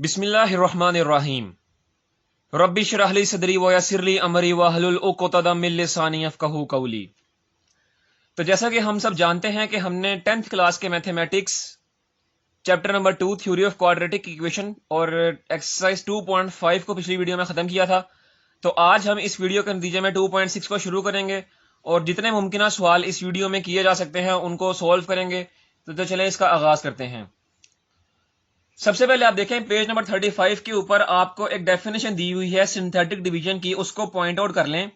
बिस्मिल्लाहिर्रहमानिर्रहीम। रब्बि इश्रह ली सदरी व यस्सिर ली अमरी वहलुल उक़दतम मिन लिसानी यफ़क़हू क़ौली। तो जैसा कि हम सब जानते हैं कि हमने 10th क्लास के mathematics chapter number 2 theory of quadratic equation और एक्सरसाइज 2.5 को पिछली वीडियो में ख़त्म किया था। तो आज हम इस वीडियो के नतीजे में 2.6 को शुरू करेंगे और जितने मुमकिन सवाल इस वीडियो में किए जा सकते हैं उनको सॉल्व करेंगे। तो चलें इसका आगाज़ करते हैं। सबसे पहले आप देखें पेज नंबर 35 के ऊपर आपको एक डेफिनेशन दी हुई है सिंथेटिक डिवीजन की, उसको पॉइंट आउट कर लें।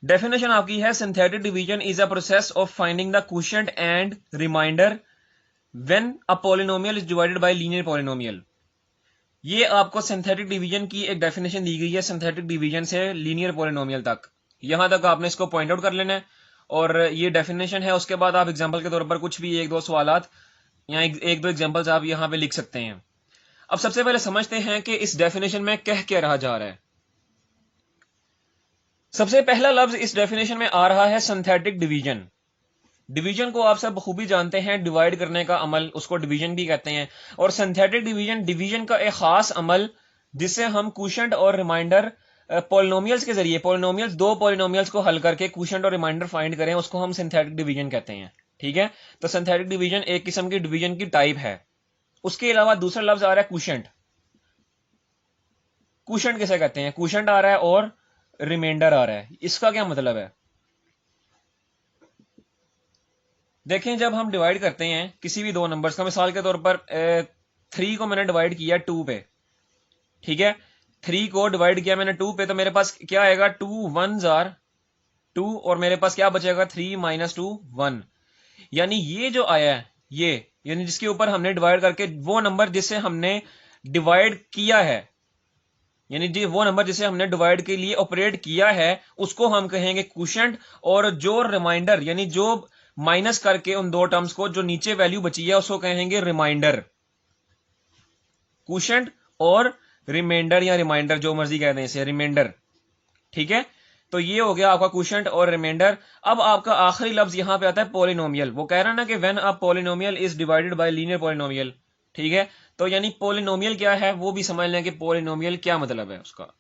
डेफिनेशन आपकी है synthetic division is a process of finding the quotient and remainder when a polynomial is divided by linear polynomial. ये आपको सिंथेटिक डिवीजन की एक डेफिनेशन दी गई है, सिंथेटिक डिवीजन से लीनियर पॉलिनोमियल तक। यहां तक आपने इसको पॉइंट आउट कर लेना है और ये डेफिनेशन है। उसके बाद आप एग्जाम्पल के तौर पर कुछ भी एक दो सवालात या एक दो एग्जाम्पल्स आप यहां पे लिख सकते हैं। अब सबसे पहले समझते हैं कि इस डेफिनेशन में कह क्या रहा जा रहा है। सबसे पहला लफ्ज इस डेफिनेशन में आ रहा है सिंथेटिक डिवीजन। डिवीजन को आप सब बखूबी जानते हैं, डिवाइड करने का अमल, उसको डिवीजन भी कहते हैं। और सिंथेटिक डिवीजन डिवीजन का एक खास अमल जिससे हम क्वोशिएंट और रिमाइंडर पॉलिनोमियल्स के जरिए, पॉलिनोमियल्स दो पॉलिनोमियल्स को हल करके क्वोशिएंट और रिमाइंडर फाइंड करें, उसको हम सिंथेटिक डिवीजन कहते हैं। ठीक है, तो सिंथेटिक डिवीजन एक किस्म की डिवीजन की टाइप है। उसके अलावा दूसरा लफ्ज आ रहा है क्वोशिएंट। क्वोशिएंट किसे कहते हैं? क्वोशिएंट आ रहा है और रिमाइंडर आ रहा है। इसका क्या मतलब है? देखें, जब हम डिवाइड करते हैं किसी भी दो नंबर्स का, मिसाल के तौर पर 3 को मैंने डिवाइड किया 2 पे। ठीक है, 3 को डिवाइड किया मैंने 2 पे, तो मेरे पास क्या आएगा? 2 1s आर 2 और मेरे पास क्या बचेगा? 3 - 2 1। यानी ये जो आया है, ये यानी जिसके ऊपर हमने डिवाइड करके वो नंबर जिससे हमने डिवाइड किया है, यानी जी वो नंबर जिसे हमने डिवाइड के लिए ऑपरेट किया है, उसको हम कहेंगे क्वोशिएंट। और जो रिमाइंडर यानी जो माइनस करके उन दो टर्म्स को जो नीचे वैल्यू बची है उसको कहेंगे रिमाइंडर। क्वोशिएंट और रिमाइंडर या रिमाइंडर, जो मर्जी कहते हैं इसे, रिमाइंडर। ठीक है, तो ये हो गया आपका क्वोशिएंट और रिमाइंडर। अब आपका आखिरी लफ्ज यहां पे आता है पॉलिनोमियल। वो कह रहा है ना कि when a polynomial is divided by linear polynomial. ठीक है, तो यानी पॉलिनोमियल क्या है वो भी समझ लें कि पॉलिनोमियल क्या मतलब है उसका।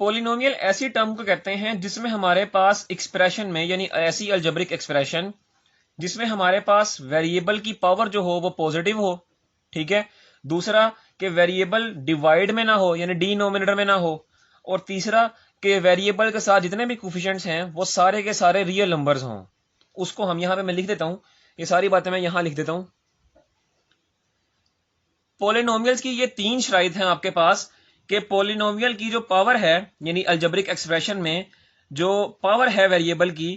पॉलिनोमियल ऐसी टर्म को कहते हैं जिसमें हमारे पास एक्सप्रेशन में, यानी ऐसी अलजेब्रिक एक्सप्रेशन जिसमें हमारे पास वेरिएबल की पावर जो हो वो पॉजिटिव हो। ठीक है, दूसरा कि वेरिएबल डिवाइड में ना हो, यानी डिनोमिनेटर में ना हो। और तीसरा कि वेरिएबल के साथ जितने भी कोफिशिएंट्स हैं वो सारे के सारे रियल नंबर्स हों। उसको हम यहां पे मैं लिख देता हूं, ये सारी बातें मैं यहां लिख देता हूं। पॉलिनोमियल्स की ये 3 शराइत हैं आपके पास कि पॉलिनोमियल की जो पावर है, यानी अलजेब्रिक एक्सप्रेशन में जो पावर है वेरिएबल की,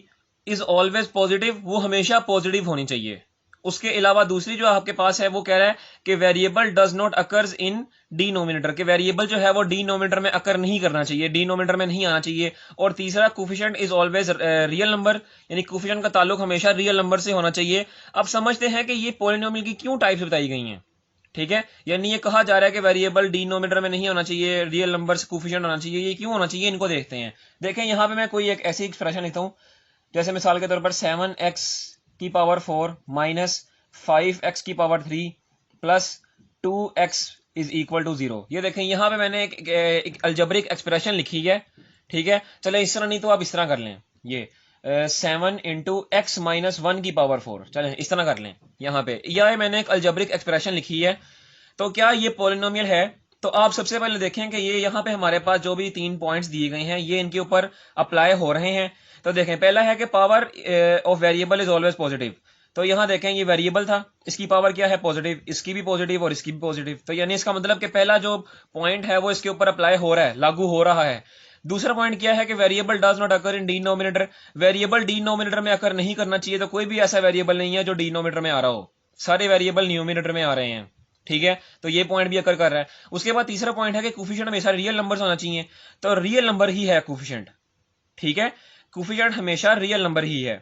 इज ऑलवेज पॉजिटिव, वो हमेशा पॉजिटिव होनी चाहिए। उसके अलावा दूसरी जो आपके पास है वो कह रहा है कि variable does not occurs in denominator, के वेरिएबल जो है वो डिनोमिनेटर में अकर नहीं करना चाहिए, डिनोमिनेटर में नहीं आना चाहिए। और तीसरा coefficient is always real number, यानी कोफिशिएंट का ताल्लुक हमेशा रियल नंबर से होना चाहिए। अब समझते हैं कि ये पॉलिनोमियल की क्यों टाइप्स बताई गई हैं। ठीक है, यानी ये कहा जा रहा है कि वेरिएबल डिनोमिनेटर में नहीं होना चाहिए, रियल नंबर से कोफिशिएंट होना चाहिए। ये क्यों होना चाहिए, इनको देखते हैं। देखें, यहां पे मैं कोई एक ऐसी एक्सप्रेशन लिखता हूं, जैसे मिसाल के तौर पर 7x की पावर 4 माइनस 5x की power 3 plus 2x is equal to 0। ये देखें, यहां पे मैंने एक अलजेब्रिक एक्सप्रेशन लिखी है। ठीक है, चले इस तरह नहीं तो आप इस तरह कर लें, ये 7 इंटू एक्स माइनस 1 की पावर 4, चले इस तरह कर लें यहां पे। यह मैंने एक अलजेब्रिक एक्सप्रेशन लिखी है। तो क्या ये पॉलिनोमियल है? तो आप सबसे पहले देखें कि ये यहाँ पे हमारे पास जो भी 3 पॉइंट्स दिए गए हैं ये इनके ऊपर अप्लाई हो रहे हैं। तो देखें, पहला है कि power of variable is always positive. तो यहाँ देखें, ये वेरिएबल था, इसकी पावर क्या है? पॉजिटिव, इसकी भी पॉजिटिव और इसकी भी पॉजिटिव। तो यानी इसका मतलब कि पहला जो पॉइंट है वो इसके ऊपर अप्लाई हो रहा है, लागू हो रहा है। दूसरा पॉइंट क्या है कि variable does not occur in denominator, variable denominator में अकर नहीं करना चाहिए। तो कोई भी ऐसा वेरिएबल नहीं है जो डिनोमिनेटर में आ रहा हो, सारे वेरिएबल न्यूमिनेटर में आ रहे हैं। ठीक है, तो ये पॉइंट भी अकर कर रहा है। उसके बाद तीसरा पॉइंट है कि कोफिशिएंट हमेशा रियल नंबर्स होना चाहिए। तो रियल नंबर ही है कोफिशिएंट। ठीक है, कोफिशिएंट हमेशा रियल नंबर ही है।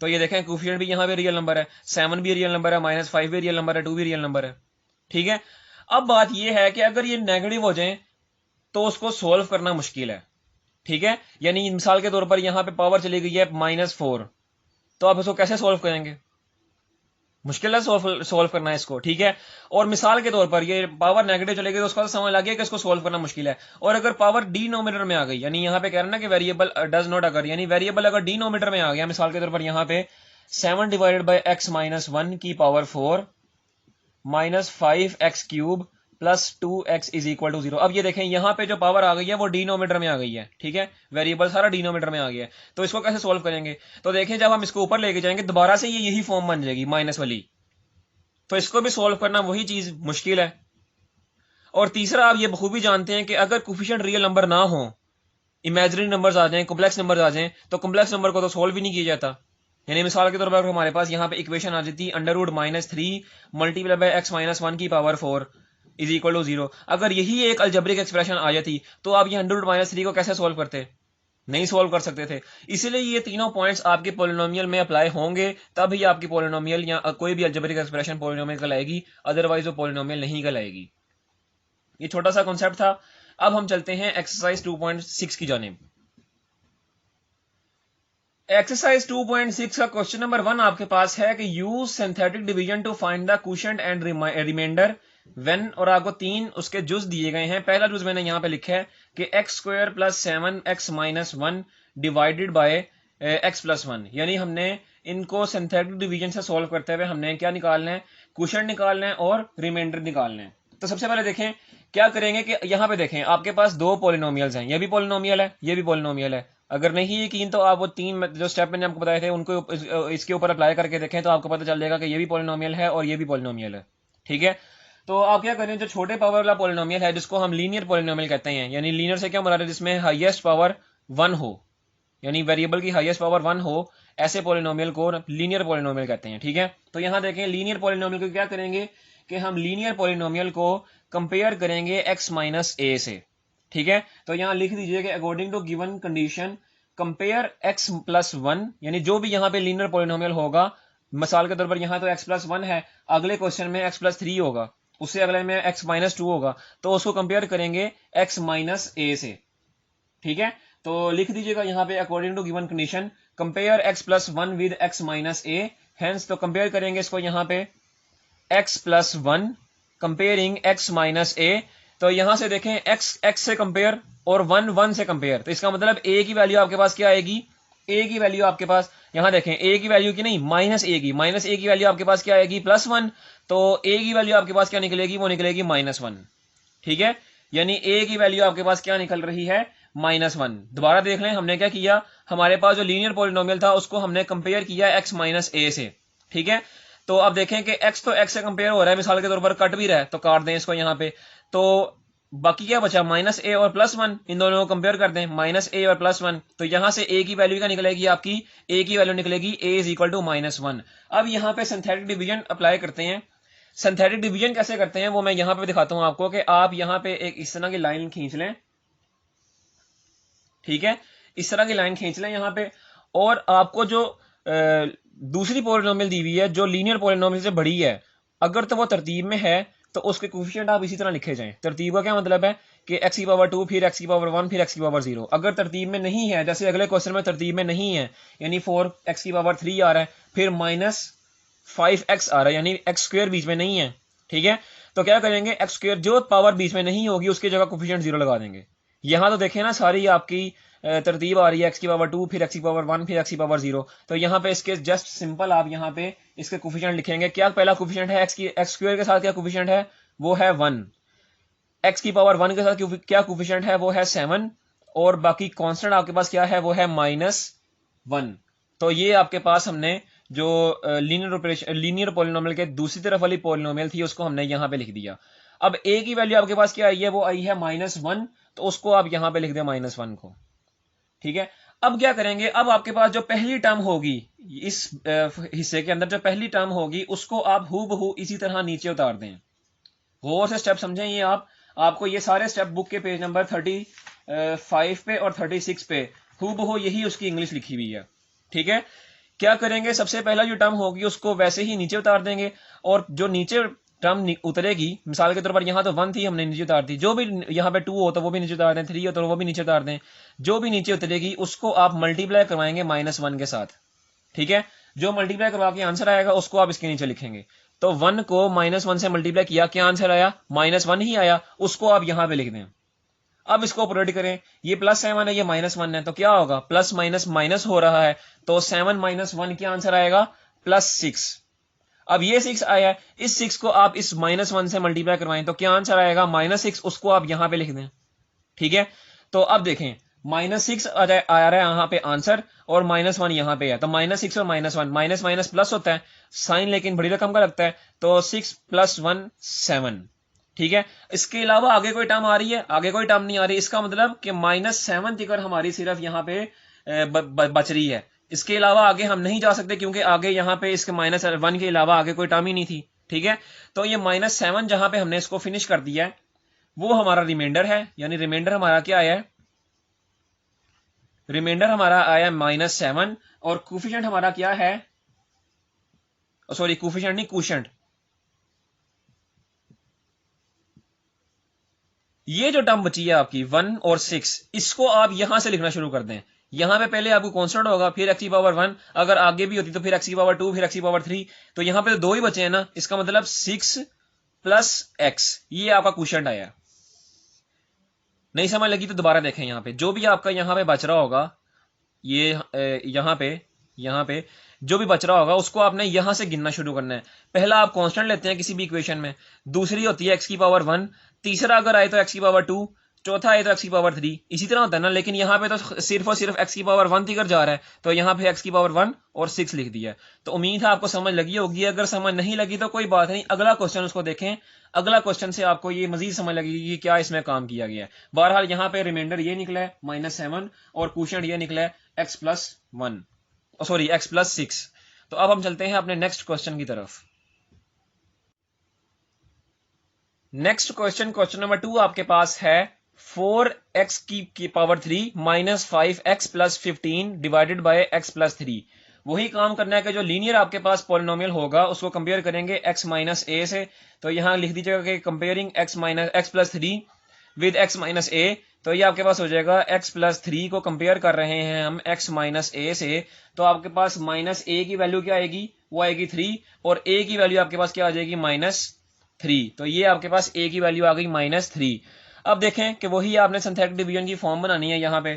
तो ये देखें, कोफिशिएंट भी यहां पे रियल नंबर है, 7 भी रियल नंबर है, -5 भी रियल नंबर है, 2 भी रियल नंबर है। ठीक है, अब बात यह है कि अगर ये नेगेटिव हो जाए तो उसको सोल्व करना मुश्किल है। ठीक है, यानी मिसाल के तौर पर यहां पे पावर चली गई है -4, तो आप इसको कैसे सोल्व करेंगे? मुश्किल है सोल्व करना है इसको, ठीक है। और मिसाल के तौर पर ये पावर नेगेटिव चलेगी तो उसका तो समझ लग गया कि इसको सोल्व करना मुश्किल है। और अगर पावर डिनोमिनेटर में आ गई, यानी यहाँ पे कह रहे हैं ना कि वेरिएबल डज नॉट अगर, यानी वेरिएबल अगर डिनोमिनेटर में आ गया, मिसाल के तौर पर यहाँ पे 7 डिवाइडेड बाई x माइनस 1 की power 4 minus 5x³ plus 2x is equal to 0। अब ये देखें यहाँ पे जो पावर आ गई है वो डिनोमिनेटर में आ गई है, ठीक है, वेरिएबल सारा डिनोमिनेटर में आ गया है। तो इसको कैसे सोल्व करेंगे? तो देखें जब हम इसको ऊपर लेके जाएंगे दोबारा से ये यही फॉर्म बन जाएगी माइनस वाली, तो इसको भी सोल्व करना वही चीज मुश्किल है। और तीसरा, आप ये बखूबी जानते हैं कि अगर कोफिशिएंट रियल नंबर ना हो, इमेजिनरी नंबर्स आ जाएं, कॉम्प्लेक्स नंबर आ जाएं, तो कॉम्प्लेक्स नंबर को तो सोल्व ही नहीं किया जाता। यानी मिसाल के तौर पर हमारे पास यहाँ पे इक्वेशन आ जाती √-3 मल्टीप्लाई बाय x माइनस 1 की पावर 4 इज इक्वल टू 0। अगर यही एक अल्जेब्रिक एक्सप्रेशन आ जाती तो आप ये √-3 को कैसे सोल्व करते? नहीं सोल्व कर सकते थे। इसीलिए ये तीनों पॉइंट्स आपके पोलिनोमियल में अप्लाई होंगे, तब ही आपकी पोलिनोमियल या कोई भी अल्जेब्रिक एक्सप्रेशन पोलिनोमियल कहलाएगी, अदरवाइज वो पोलिनोमियल नहीं कहलाएगी। ये छोटा सा कॉन्सेप्ट था। अब हम चलते हैं एक्सरसाइज 2.6 की जानिब। एक्सरसाइज 2.6 का क्वेश्चन नंबर 1 आपके पास है कि use synthetic division to find the quotient and remainder when, और आपको 3 उसके जुज दिए गए हैं। पहला जुज मैंने यहां पे लिखा है कि x² plus 7x minus 1 divided by x plus 1, यानी हमने इनको सिंथेटिक डिवीजन से सोल्व करते हुए हमने क्या निकालना है? क्वोशिएंट निकालना है और रिमाइंडर निकालना है। तो सबसे पहले देखें क्या करेंगे कि यहाँ पे देखें आपके पास दो पोलिनोमियल्स हैं, ये भी पोलिनोमियल है, ये भी पोलिनोमियल है। अगर नहीं यकीन तो आप वो 3 जो स्टेप मैंने आपको बताए थे उनको इसके ऊपर अप्लाई करके देखें तो आपको पता चल जाएगा कि ये भी पोलिनोमियल है और ये भी पोलिनोमियल है, ठीक है। तो आप क्या करें, जो छोटे पावर वाला पोलिनोमियल है जिसको हम लीनियर पोलिनोमियल कहते हैं, यानी लीनियर से क्या मुराद है? जिसमें हाईएस्ट पावर 1 हो, यानी वेरिएबल की हाईएस्ट पावर 1 हो, ऐसे पोलिनोमियल को लीनियर पोलिनोमियल कहते हैं, ठीक है। तो यहां देखें लीनियर पोलिनोमियल को क्या करेंगे कि हम लीनियर पोलिनोमियल को कंपेयर करेंगे x माइनस a से, ठीक है। तो यहां लिख दीजिए कि according to given condition compare x plus 1, यानी जो भी यहां पे लीनियर पोलिनोमियल होगा, मिसाल के तौर पर यहां तो x प्लस 1 है, अगले क्वेश्चन में x प्लस 3 होगा, उससे अगले में x माइनस 2 होगा, तो उसको कंपेयर करेंगे x माइनस a से, ठीक है। तो लिख दीजिएगा यहां पे according to given condition compare x plus 1 with x minus a, hence तो कंपेयर करेंगे इसको यहां पे x plus 1 comparing x minus a। तो यहां से देखें x से कंपेयर और 1 से कंपेयर, तो इसका मतलब a की वैल्यू आपके पास क्या आएगी? a की वैल्यू आपके पास यहां देखें a की वैल्यू की नहीं, माइनस a की वैल्यू आपके पास क्या आएगी? +1। तो a की वैल्यू आपके पास क्या निकलेगी? वो निकलेगी -1, ठीक है। यानी a की वैल्यू आपके पास क्या निकल रही है? -1। दोबारा देख लें, हमने क्या किया, हमारे पास जो लीनियर पॉलिनोमियल था उसको हमने कंपेयर किया x माइनस a से, ठीक है। तो अब देखें कि x तो x से कंपेयर हो रहा है, मिसाल के तौर पर कट भी रहा है, तो काट दें इसको यहाँ पे, तो बाकी क्या बचा? -a और +1, इन दोनों को कंपेयर कर दें, -a और +1। तो यहां से a की वैल्यू क्या निकलेगी आपकी? a की वैल्यू निकलेगी a इज इक्वल टू -1। अब यहां पे सिंथेटिक डिवीजन अप्लाई करते हैं। सिंथेटिक डिवीजन कैसे करते हैं वो मैं यहां पे दिखाता हूं आपको, कि आप यहां पे एक इस तरह की लाइन खींच लें, ठीक है, इस तरह की लाइन खींच लें यहां पे, और आपको जो दूसरी पोलिनोमियल दी हुई है जो लीनियर पोलिनोमियल से बड़ी है, अगर तो वो तरतीब में है तो उसके कोफिशिएंट आप इसी तरह लिखे जाएं। तरतीब का क्या मतलब है कि x की पावर 2 फिर x की पावर 1 फिर x की पावर 0। अगर तरतीब में नहीं है, जैसे अगले क्वेश्चन में तरतीब में नहीं है, यानी 4x की पावर 3 आ रहा है, फिर -5x आ रहा है, यानी x² बीच में नहीं है, ठीक है। तो क्या करेंगे, x² जो पावर बीच में नहीं होगी उसकी जगह कोफिशिएंट 0 लगा देंगे। यहां तो देखें ना, सारी आपकी तरतीब आ रही है x की पावर 2 फिर x की पावर 1 फिर x की पावर 0। तो यहाँ पे इसके जस्ट सिंपल आप यहाँ पे इसके कोफिशिएंट लिखेंगे। क्या पहला कोफिशिएंट है x² के साथ क्या कोफिशिएंट है? वो है 1। x की पावर 1 के साथ क्या कोफिशिएंट है? वो है 7। और बाकी कांस्टेंट आपके पास क्या है? वो है -1। तो ये आपके पास हमने जो लीनियर पोलिनोमियल के दूसरी तरफ वाली पोलिनोमियल थी उसको हमने यहाँ पे लिख दिया। अब a की वैल्यू आपके पास क्या आई है? वो आई है -1, तो उसको आप यहाँ पे लिख दें -1 को, ठीक है। अब क्या करेंगे, अब आपके पास जो पहली टर्म होगी इस हिस्से के अंदर, जो पहली टर्म होगी उसको आप हूबहू इसी तरह नीचे उतार दें। गौर से स्टेप समझें ये आपको ये सारे स्टेप बुक के पेज नंबर 35 पे और 36 पे हूबहू यही उसकी इंग्लिश लिखी हुई है, ठीक है। क्या करेंगे, सबसे पहला जो टर्म होगी उसको वैसे ही नीचे उतार देंगे, और जो नीचे टर्म उतरेगी, मिसाल के तौर पर यहाँ तो 1 थी, हमने नीचे उतार दी, जो भी यहाँ पे 2 हो तो वो भी नीचे उतार दें, 3 हो तो वो भी नीचे उतार दें, जो भी नीचे उतरेगी उसको आप मल्टीप्लाई करवाएंगे -1 के साथ, ठीक है। जो मल्टीप्लाई करवा के आंसर आएगा उसको आप इसके नीचे लिखेंगे। तो 1 को -1 से मल्टीप्लाई किया, क्या आंसर आया? -1 ही आया, उसको आप यहां पे लिख दें। अब इसको ऑपरेट करें, ये +7 है, ये -1 है, तो क्या होगा? प्लस माइनस माइनस हो रहा है, तो 7 - 1 क्या आंसर आएगा? +6। अब ये 6 आया है, इस 6 को आप इस -1 से मल्टीप्लाई करवाएं तो क्या आंसर आएगा? -6, उसको आप यहां पे लिख दें। ठीक है, तो अब देखें -6 आ रहा है यहाँ पे आंसर, और -1 यहाँ पे है, तो -6 और -1, माइनस माइनस प्लस होता है, साइन लेकिन बड़ी रकम का लगता है, तो 6 + 1 7। ठीक है, इसके अलावा आगे कोई टर्म आ रही है? आगे कोई टर्म नहीं आ रही, इसका मतलब कि -7 तिकर हमारी सिर्फ यहाँ पे बच रही है। इसके अलावा आगे हम नहीं जा सकते, क्योंकि आगे यहाँ पे इसके -1 के अलावा आगे कोई टर्म ही नहीं थी। ठीक है, तो ये -7 जहां पे हमने इसको फिनिश कर दिया है वो हमारा रिमाइंडर है, यानी रिमाइंडर हमारा क्या आया है? रिमाइंडर हमारा आया -7, और कोफिशिएंट हमारा क्या है? सॉरी, कोफिशिएंट नहीं, कोशेंट। ये जो टर्म बची है आपकी 1 और 6, इसको आप यहां से लिखना शुरू कर दें। यहां पे पहले आपको कांस्टेंट होगा, फिर x⁻1, अगर आगे भी होती तो फिर x⁻2, फिर x⁻3, तो यहां पे तो 2 ही बचे हैं ना, इसका मतलब 6 + x, ये आपका कोशेंट आया। नहीं समझ लगी तो दोबारा देखें, यहां पे जो भी आपका यहां पे बच रहा होगा, ये यहां पे जो भी बच रहा होगा उसको आपने यहां से गिनना शुरू करना है। पहला आप कांस्टेंट लेते हैं किसी भी इक्वेशन में, दूसरी होती है x⁻1, तीसरा अगर आए तो x⁻2, चौथा आए तो x⁻3, इसी तरह होता है ना। लेकिन यहाँ पे तो सिर्फ और सिर्फ x⁻1 तिकर जा रहा है, तो यहाँ पे x⁻1 और 6 लिख दिया है। तो उम्मीद है आपको समझ लगी होगी, अगर समझ नहीं लगी तो कोई बात नहीं, अगला क्वेश्चन उसको देखें, अगला क्वेश्चन से आपको ये मजीद समझ लगेगी कि क्या इसमें काम किया गया है। बहरहाल यहाँ पे रिमाइंडर ये निकला है -7, और कोशेंट ये निकला है x+1, सॉरी x+6। तो अब हम चलते हैं अपने नेक्स्ट क्वेश्चन की तरफ। नेक्स्ट क्वेश्चन, क्वेश्चन नंबर 2 आपके पास है 4x की power 3 -5x + 15 divided by x+3। वही काम करना है कि जो लीनियर आपके पास पॉलिनोमियल होगा उसको कंपेयर करेंगे x - a से। तो यहां लिख दीजिएगा कि comparing x+3 with x - a, तो ये आपके पास हो जाएगा x+3 को कंपेयर कर रहे हैं हम x - a से, तो आपके पास -a की वैल्यू क्या आएगी? वो आएगी 3, और a की वैल्यू आपके पास क्या आ जाएगी? -3। तो ये आपके पास a की वैल्यू आ गई -3। अब देखें कि वही आपने सिंथेटिक डिवीजन की फॉर्म बनानी है यहाँ पे।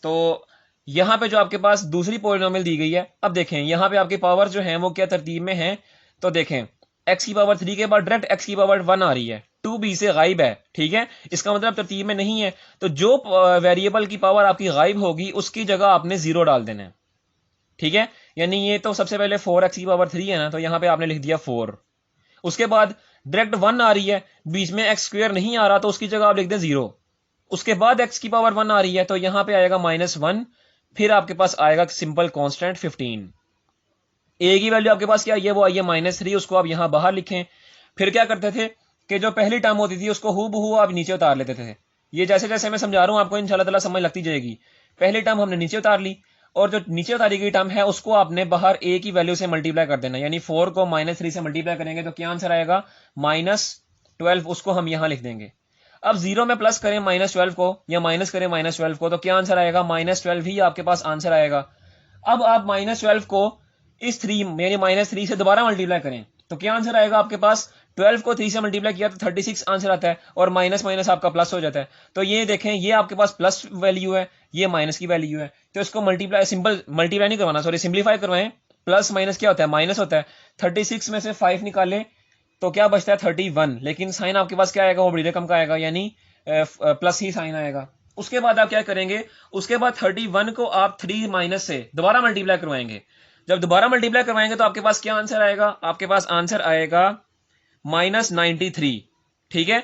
तो यहाँ पे जो आपके पास दूसरी पॉलिनोमियल दी गई है, अब देखें यहाँ पे आपकी पावर जो है वो क्या तरतीब में है। तो देखें x⁻3 के बाद डायरेक्ट x⁻1 आ रही है, 2b से गायब है। ठीक है, इसका मतलब तरतीब में नहीं है, तो जो वेरिएबल की पावर आपकी गायब होगी उसकी जगह आपने 0 डाल देना है। ठीक है, यानी ये तो सबसे पहले 4x⁻3 है ना, तो यहाँ पे आपने लिख दिया 4। उसके बाद डायरेक्ट 1 आ रही है, बीच में x² नहीं आ रहा, तो उसकी जगह आप लिख दें 0। उसके बाद x⁻1 आ रही है, तो यहां पे आएगा -1, फिर आपके पास आएगा सिंपल कांस्टेंट 15। a की वैल्यू आपके पास क्या आई है? वो आई है -3, उसको आप यहां बाहर लिखें। फिर क्या करते थे कि जो पहली टर्म होती थी उसको हूबहू आप नीचे उतार लेते थे। ये जैसे जैसे मैं समझा रहा हूं आपको इंशाल्लाह ताला समझ लगती जाएगी। पहली टर्म हमने नीचे उतार ली, और जो नीचे उतारी गई टर्म है उसको आपने बाहर a की वैल्यू से मल्टीप्लाई कर देना, यानी 4 को -3 से मल्टीप्लाई करेंगे तो क्या आंसर आएगा? -12, उसको हम यहां लिख देंगे। अब 0 में प्लस करें -12 को, या माइनस करें -12 को, तो क्या आंसर आएगा? -12 ही आपके पास आंसर आएगा। अब आप -12 को इस 3 यानी -3 से दोबारा मल्टीप्लाई करें, तो क्या आंसर आएगा आपके पास? 12 को 3 से मल्टीप्लाई किया तो 36 आंसर आता है, और माइनस माइनस आपका प्लस हो जाता है। तो ये देखें, ये आपके पास प्लस वैल्यू है, ये माइनस की वैल्यू है, तो इसको मल्टीप्लाई, सिंपल मल्टीप्लाई नहीं करवाना, सॉरी सिंप्लीफाई करवाएं। प्लस माइनस क्या होता है? माइनस होता है। 36 में से 5 निकालें तो क्या बचता है? 31, लेकिन साइन आपके पास क्या आएगा? वो बड़ी रकम का आएगा, यानी प्लस ही साइन आएगा। उसके बाद आप क्या करेंगे? उसके बाद 31 को आप 3 माइनस से दोबारा मल्टीप्लाई करवाएंगे। जब दोबारा मल्टीप्लाई करवाएंगे तो आपके पास क्या आंसर आएगा? आपके पास आंसर आएगा -93। ठीक है,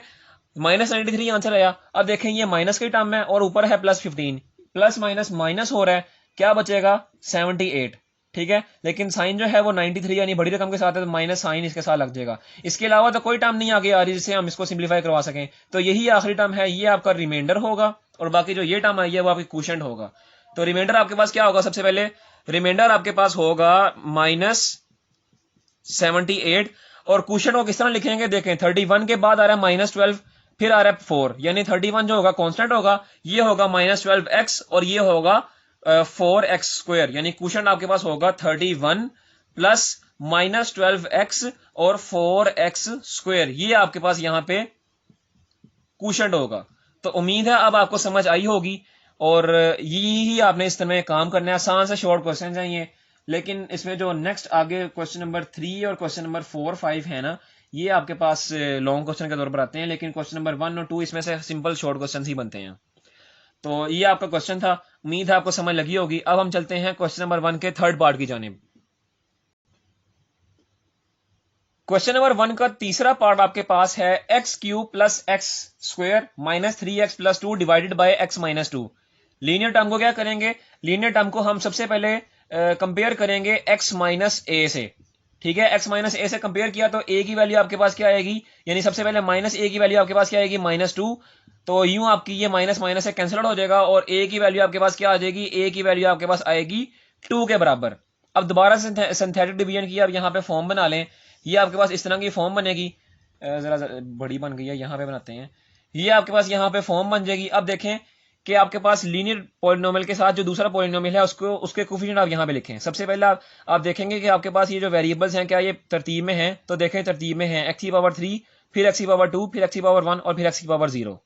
-93 आंसर आया। अब देखें, ये माइनस की टर्म है और ऊपर है +15, प्लस माइनस माइनस हो रहा है, क्या बचेगा? 78। ठीक है, लेकिन साइन जो है वो 93 यानी बड़ी रकम के साथ है, तो माइनस साइन इसके साथ लग जाएगा। इसके अलावा तो कोई टर्म नहीं आगे आ रही जिससे हम इसको सिंप्लीफाई करवा सकें, तो यही आखिरी टर्म है, ये आपका रिमाइंडर होगा, और बाकी जो ये टर्म आई है वो आपकी कोशेंट होगा। तो रिमाइंडर आपके पास क्या होगा? सबसे पहले रिमाइंडर आपके पास होगा -78, और कोशेंट को किस तरह लिखेंगे? देखें, 31 के बाद आ रहा है -12, फिर आ रहा है 4, यानी 31 जो होगा कांस्टेंट होगा, ये होगा -12x, और ये होगा 4x² यानी क्वोशंट आपके पास होगा 31 प्लस -12x और 4x², ये आपके पास यहाँ पे क्वोशंट होगा। तो उम्मीद है अब आपको समझ आई होगी और यही आपने इस तरह काम करना है। आसान से शॉर्ट क्वेश्चन हैं ये, लेकिन इसमें जो नेक्स्ट आगे क्वेश्चन नंबर 3 और क्वेश्चन नंबर 4, 5 है ना, ये आपके पास लॉन्ग क्वेश्चन के तौर पर आते हैं, लेकिन क्वेश्चन नंबर 1 और 2 इसमें से सिंपल शॉर्ट क्वेश्चन ही बनते हैं। तो ये आपका क्वेश्चन था, उम्मीद है आपको समझ लगी होगी। अब हम चलते हैं क्वेश्चन नंबर 1 के थर्ड पार्ट की जानिब। क्वेश्चन नंबर 1 का तीसरा पार्ट आपके पास है x³ plus x² minus 3x plus 2 divided by x minus 2। Linear term को क्या करेंगे, लीनियर टर्म को हम सबसे पहले कंपेयर करेंगे x माइनस ए से। ठीक है, x माइनस ए से कंपेयर किया तो a की वैल्यू आपके पास क्या आएगी, यानी सबसे पहले माइनस a की वैल्यू आपके पास क्या आएगी, -2। तो यूं आपकी ये माइनस माइनस से कैंसिल हो जाएगा और a की वैल्यू आपके पास क्या आ जाएगी, a की वैल्यू आपके पास आएगी 2 के बराबर। अब दोबारा से सिंथेटिक डिवीजन की अब यहाँ पे फॉर्म बना लें। ये आपके पास इस तरह की फॉर्म बनेगी, जरा बड़ी बन गई है, यहाँ पे बनाते हैं। ये आपके पास यहाँ पे फॉर्म बन जाएगी। अब देखें कि आपके पास लीनियर पॉलिनोमियल के साथ जो दूसरा पॉलिनोमियल है उसके कोफिशिएंट आप यहाँ पे लिखें। सबसे पहले आप देखेंगे कि आपके पास ये जो वेरिएबल्स हैं क्या ये तरतीब में हैं, तो देखें तरतीब में हैं x⁻3, फिर x⁻2, फिर x⁻1 और फिर x⁻0।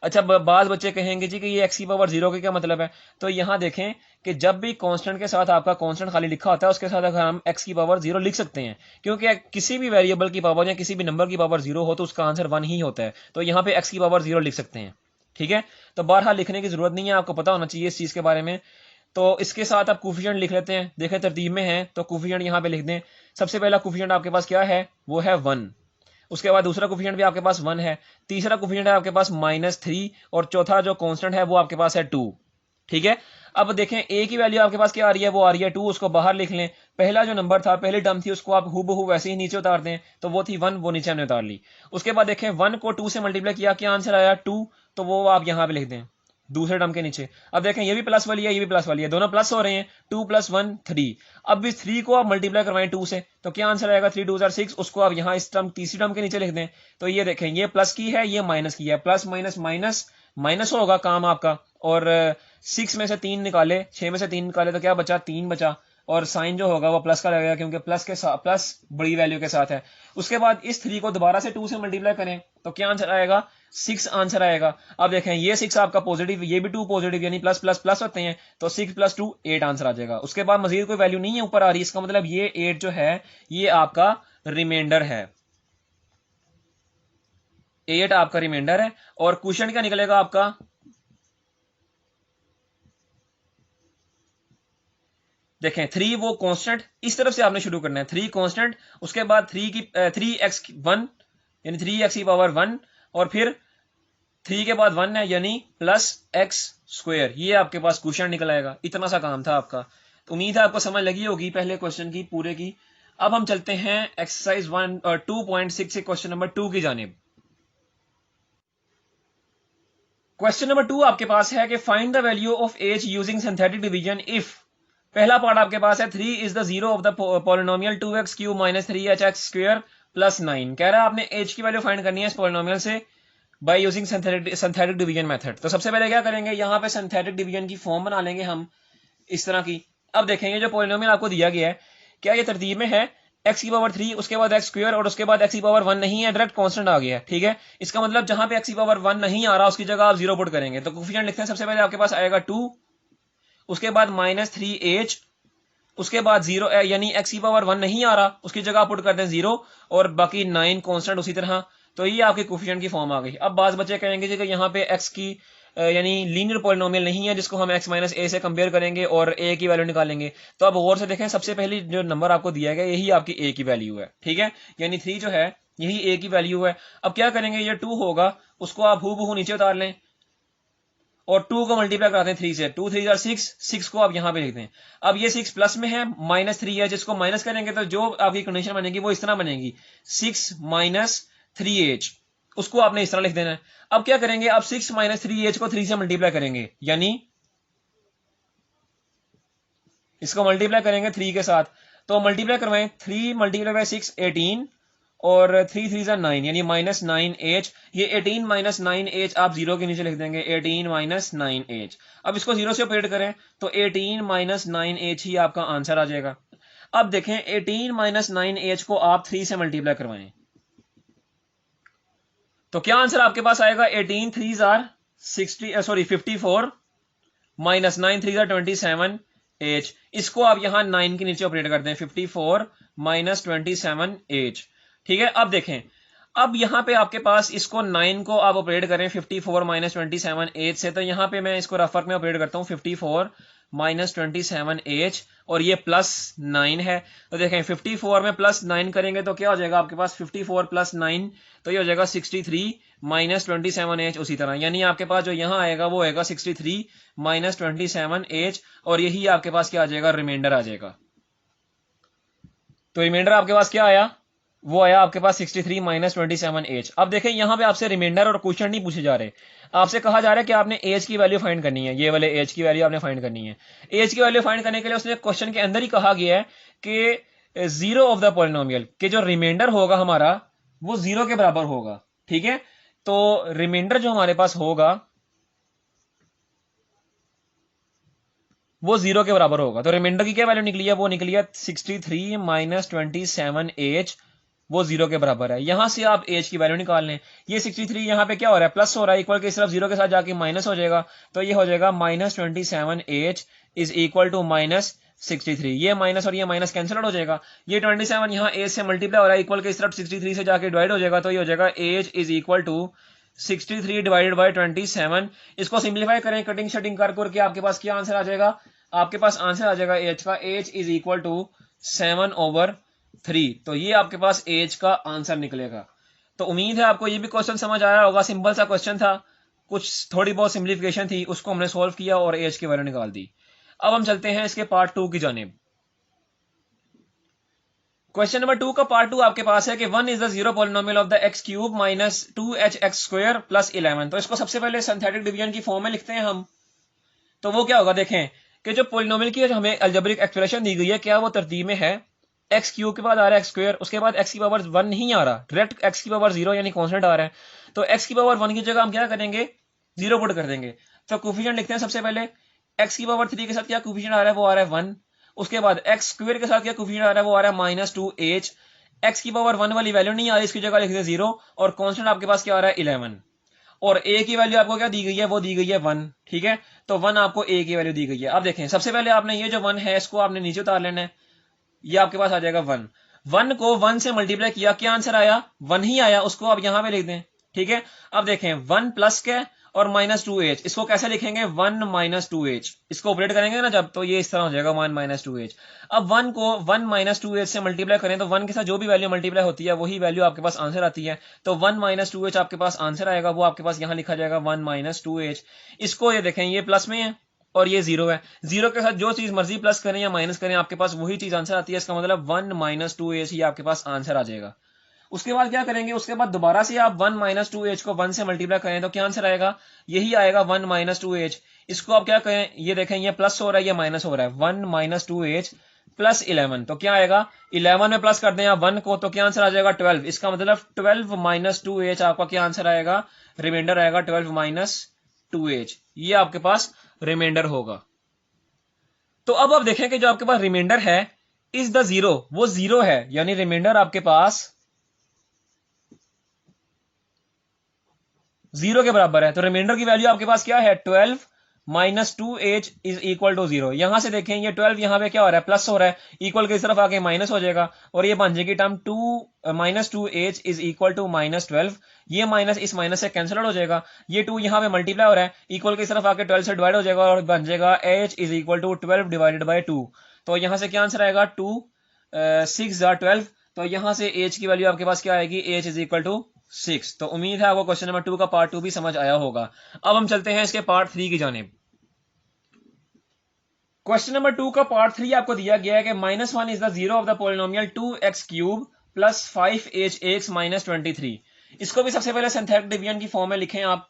अच्छा, बाद बच्चे कहेंगे जी कि ये x⁻0 का क्या मतलब है, तो यहाँ देखें कि जब भी कांस्टेंट के साथ आपका कांस्टेंट खाली लिखा होता है उसके साथ अगर हम x⁻0 लिख सकते हैं, क्योंकि किसी भी वेरिएबल की पावर या किसी भी नंबर की पावर 0 हो तो उसका आंसर 1 ही होता है, तो यहाँ पे x⁻0 लिख सकते हैं। ठीक है, तो बहरहाल लिखने की जरूरत नहीं है, आपको पता होना चाहिए इस चीज के बारे में। तो इसके साथ आप कोफिशिएंट लिख लेते हैं, देखें तरतीब में है तो कोफिशिएंट यहाँ पे लिख दें। सबसे पहला कोफिशिएंट आपके पास क्या है, वो है 1। उसके बाद दूसरा कोफिशिएंट भी आपके पास 1 है, तीसरा कोफिशिएंट है आपके पास -3 और चौथा जो कांस्टेंट है वो आपके पास है 2। ठीक है, अब देखें a की वैल्यू आपके पास क्या आ रही है, वो आ रही है 2, उसको बाहर लिख लें। पहला जो नंबर था, पहली टर्म थी, उसको आप हूबहू वैसे ही नीचे उतार दें, तो वो थी 1, वो नीचे हमने उतार ली। उसके बाद देखें 1 को 2 से मल्टीप्लाई किया, क्या आंसर आया 2, तो वो आप यहाँ पे लिख दें दूसरे टर्म के नीचे। अब देखें ये भी प्लस वाली है, ये भी प्लस वाली है, दोनों प्लस हो रहे हैं, 2 + 1 3। अब इस 3 को आप मल्टीप्लाई करवाएं 2 से, तो क्या आंसर आएगा 3 2 6, उसको आप यहाँ इस टर्म तीसरी टर्म के नीचे लिख दें। तो ये देखें ये प्लस की है, ये माइनस की है, प्लस माइनस माइनस माइनस होगा काम आपका, और 6 में से 3 निकाले, 6 में से 3 निकाले तो क्या बचा, 3 बचा, और साइन जो होगा वो प्लस का लगेगा क्योंकि प्लस के साथ, प्लस बड़ी वैल्यू के साथ है। उसके बाद इस 3 को दोबारा से 2 से मल्टीप्लाई करें तो क्या आंसर आएगा, 6 आंसर आएगा। अब देखें ये 6 आपका पॉजिटिव, ये भी 2 पॉजिटिव, यानी प्लस प्लस प्लस होते हैं, तो 6 + 2 8 आंसर आ जाएगा। उसके बाद मजीद कोई वैल्यू नहीं है ऊपर आ रही, इसका मतलब ये 8 जो है ये आपका रिमाइंडर है, 8 आपका रिमाइंडर है। और क्वेश्चन क्या निकलेगा आपका, देखें 3 वो कांस्टेंट, इस तरफ से आपने शुरू करना है, 3 कांस्टेंट, उसके बाद 3x1 यानी 3x⁻1 और फिर 3 के बाद 1 है यानी +x², ये आपके पास क्वेश्चन निकल आएगा। इतना सा काम था आपका, तो उम्मीद है आपको समझ लगी होगी पहले क्वेश्चन की पूरे की। अब हम चलते हैं एक्सरसाइज 2.6 से क्वेश्चन नंबर 2 की जानिब। क्वेश्चन नंबर 2 आपके पास है कि find the value of H using synthetic division if. पहला पार्ट आपके पास है 3 is the zero of the polynomial 2x³ - 3hx² + 9। कह रहा है आपने h की वैल्यू फाइंड करनी है इस पॉलिनोमियल से by using synthetic division method. तो सबसे पहले क्या करेंगे, यहाँ पे सिंथेटिक डिवीजन की फॉर्म बना लेंगे हम इस तरह की। अब देखेंगे जो पॉलिनोमियल आपको दिया गया है क्या ये तरतीब में है, x⁻3 उसके बाद x² और उसके बाद x⁻1 नहीं है, डायरेक्ट कांस्टेंट आ गया है। ठीक है, इसका मतलब जहां पे x⁻1 नहीं आ रहा उसकी जगह आप 0 पुट करेंगे, तो कोफिशिएंट लिखते हैं। सबसे पहले आपके पास आएगा 2, उसके बाद -3h, उसके बाद 0 यानी x⁻1 नहीं आ रहा उसकी जगह पुट करते हैं 0 और बाकी 9 कांस्टेंट उसी तरह। तो ये आपके कोफिशिएंट की फॉर्म आ गई। अब बाज बच्चे कहेंगे जी कि यहाँ पे x की यानी लीनियर पॉलिनोमियल नहीं है जिसको हम x - a से कंपेयर करेंगे और a की वैल्यू निकालेंगे। तो अब गौर से देखें, सबसे पहली जो नंबर आपको दिया गया यही आपकी a की वैल्यू है। ठीक है, यानी 3 जो है यही a की वैल्यू है। अब क्या करेंगे, ये 2 होगा उसको आप हूबहू नीचे उतार लें और 2 को मल्टीप्लाई कराते हैं 3 से, 2 3 6, 6 को आप यहां पे लिख दें। अब ये 6 प्लस में है, -3 है, जिसको माइनस करेंगे तो जो आपकी कंडीशन बनेगी वो इस तरह बनेगी 6 - 3h, उसको आपने इस तरह लिख देना है। अब क्या करेंगे, अब 6 - 3h को 3 से मल्टीप्लाई करेंगे, यानी इसको मल्टीप्लाई करेंगे 3 के साथ, तो मल्टीप्लाई करवाएं, 3 × 6 18 और 3 3 9 यानी -9h। ये 18 -9h आप जीरो के नीचे लिख देंगे, 18 -9h। अब इसको जीरो से ऑपरेट करें तो 18 -9h ही आपका आंसर आ जाएगा। अब देखें 18 -9h को आप 3 से मल्टीप्लाई करवाएं तो क्या आंसर आपके पास आएगा? 18 3 जार 54 माइनस 9 3 जार 27h। इसको आप यहां 9 के नीचे ऑपरेट कर दें, 54 माइनस 27h। ठीक है, अब देखें, अब यहां पे आपके पास इसको 9 को आप ऑपरेट करें 54 माइनस 27h से, तो यहां पे मैं इसको रफ वर्क में ऑपरेट करता हूं 54 माइनस 27h और ये प्लस 9 है। तो देखें 54 में प्लस 9 करेंगे तो क्या हो जाएगा आपके पास? 54 प्लस 9 तो ये हो जाएगा 63 माइनस 27h। उसी तरह यानी आपके पास जो यहाँ आएगा वो आएगा 63 माइनस 27h और यही आपके पास क्या आ जाएगा? रिमाइंडर आ जाएगा। तो रिमाइंडर आपके पास क्या आया? वो आया आपके पास 63 माइनस 27h। अब देखें यहाँ पे आपसे रिमाइंडर और क्वेश्चन नहीं पूछे जा रहे, आपसे कहा जा रहा है कि आपने एज की वैल्यू फाइंड करनी है, ये वाले एज की वैल्यू आपने फाइंड करनी है। एज की वैल्यू फाइंड करने के लिए उसने क्वेश्चन के अंदर ही कहा गया है कि जीरो ऑफ द पॉलिनोमियल के जो रिमाइंडर होगा हमारा वो जीरो के बराबर होगा। ठीक है, तो रिमाइंडर जो हमारे पास होगा वो जीरो के बराबर होगा। तो रिमाइंडर की क्या वैल्यू निकली है? वो निकली है 63 माइनस 27h, वो जीरो के बराबर है। यहां से आप एज की वैल्यू निकाल लें। ये 63 यहां पे क्या हो रहा है? प्लस हो रहा है, इक्वल के सिर्फ जीरो के साथ जाके माइनस हो जाएगा, तो ये हो जाएगा minus 27h is equal to minus 63। ये माइनस और ये माइनस कैंसिल आउट हो जाएगा। ये 27 यहाँ एज से मल्टीप्लाई हो रहा है, इक्वल के सिर्फ 63 से जाके डिवाइड हो जाएगा, तो ये हो जाएगा h is equal to 63 divided by 27। इसको सिंप्लीफाई करें कटिंग शटिंग कर करके आपके पास क्या आंसर आ जाएगा? आपके पास आंसर आ जाएगा एज का, एज इज इक्वल टू 7/3। तो ये आपके पास एज का आंसर निकलेगा। तो उम्मीद है आपको ये भी क्वेश्चन समझ आया होगा। सिंपल सा क्वेश्चन था, कुछ थोड़ी बहुत सिंप्लीफिकेशन थी, उसको हमने सॉल्व किया और एज की वैल्यू निकाल दी। अब हम चलते हैं इसके पार्ट 2 की जानिब। क्वेश्चन नंबर 2 का पार्ट 2 आपके पास है कि 1 is the zero polynomial of the x cube minus 2hx square plus 11। तो इसको सबसे पहले सिंथेटिक डिवीजन की फॉर्म में लिखते हैं हम। तो वो क्या होगा? देखें कि जो पॉलिनोमियल की जो हमें अलजेब्रिक एक्सप्रेशन दी गई है, क्या वो तरतीब में है? एक्स क्यूब के बाद आ रहा है एक्स स्क्वायर, उसके बाद एक्स की पावर 1 नहीं आ रहा, डायरेक्ट एक्स की पावर 0 यानी कांस्टेंट आ रहा है। तो एक्स की पावर 1 की जगह हम क्या करेंगे? 0 पुट कर देंगे। तो कोफिशिएंट लिखते हैं सबसे पहले। एक्स की पावर 3 के साथ क्या कोफिशिएंट आ रहा है? वो आ रहा है 1। उसके बाद एक्स स्क्वायर के साथ क्या कोफिशिएंट आ रहा है? वो आ रहा है -2h। एक्स की पावर 1 वाली वैल्यू नहीं आ रही, इसकी जगह लिख दे 0 और कांस्टेंट आपके पास क्या आ रहा है? 11। और ए की वैल्यू आपको क्या दी गई है? वो दी गई है 1। ठीक है, तो 1 आपको ए की वैल्यू दी गई है। अब देखें सबसे पहले आपने ये जो 1 है इसको आपने नीचे उतार लेना है, ये आपके पास आ जाएगा 1। 1 को 1 से मल्टीप्लाई किया, क्या आंसर आया? 1 ही आया, उसको आप यहां पे लिख दें। ठीक है, अब देखें 1 प्लस के और -2h, इसको कैसे लिखेंगे? 1 -2h, इसको ऑपरेट करेंगे ना जब, तो ये इस तरह हो जाएगा 1 -2h। अब 1 को 1 -2h से मल्टीप्लाई करें तो 1 के साथ जो भी वैल्यू मल्टीप्लाई होती है वही वैल्यू आपके पास आंसर आती है। तो 1 -2h आपके पास आंसर आएगा, वो आपके पास यहाँ लिखा जाएगा 1 -2h। इसको ये देखें, ये प्लस में है और ये 0 है, 0 के साथ जो चीज मर्जी प्लस करें या माइनस करें आपके पास वही चीज आंसर आती है। इसका मतलब 1 -2h ही आपके पास आंसर आ जाएगा। उसके बाद क्या करेंगे? उसके बाद दोबारा से आप 1 -2h को 1 से मल्टीप्लाई करें तो क्या आंसर आएगा? यही आएगा 1 -2h। इसको आप क्या करें? ये देखें, ये प्लस हो रहा है, ये माइनस हो रहा है, 1 -2h प्लस 11, तो क्या आएगा? 11 में प्लस कर दें आप 1 को तो क्या आंसर आ जाएगा? 12। इसका मतलब 12 -2h आपका क्या आंसर आएगा? रिमाइंडर आएगा 12 -2h। ये आपके पास रिमाइंडर होगा। तो अब आप देखें कि जो आपके पास रिमाइंडर है इज द जीरो, वो 0 है, यानी रिमाइंडर आपके पास 0 के बराबर है। तो रिमाइंडर की वैल्यू आपके पास क्या है? 12 -2h इज इक्वल टू 0। यहां से देखें ये 12 यहां पे क्या हो रहा है? प्लस हो रहा है, इक्वल की तरफ आके माइनस हो जाएगा और ये बन जाएगी term 2 -2h is equal to -12। ये माइनस इस माइनस से कैंसिल आउट हो जाएगा, ये 2 यहां पे मल्टीप्लाई हो रहा है, इक्वल की तरफ आके 12 से डिवाइड हो जाएगा और बन जाएगा h is equal to 12 divided by 2। तो यहां से क्या आंसर आएगा? 2 6 12। तो यहां से h की वैल्यू आपके पास क्या आएगी? h is equal to 6। तो उम्मीद है आपको क्वेश्चन नंबर 2 का पार्ट 2 भी समझ आया होगा। अब हम चलते हैं इसके पार्ट 3 की जानिब। क्वेश्चन नंबर 2 का पार्ट 3 आपको दिया गया है कि -1 is the zero of the polynomial 2x³ plus 5hx minus 23। इसको भी सबसे पहले सिंथेटिक डिवीजन की फॉर्म में लिखें आप।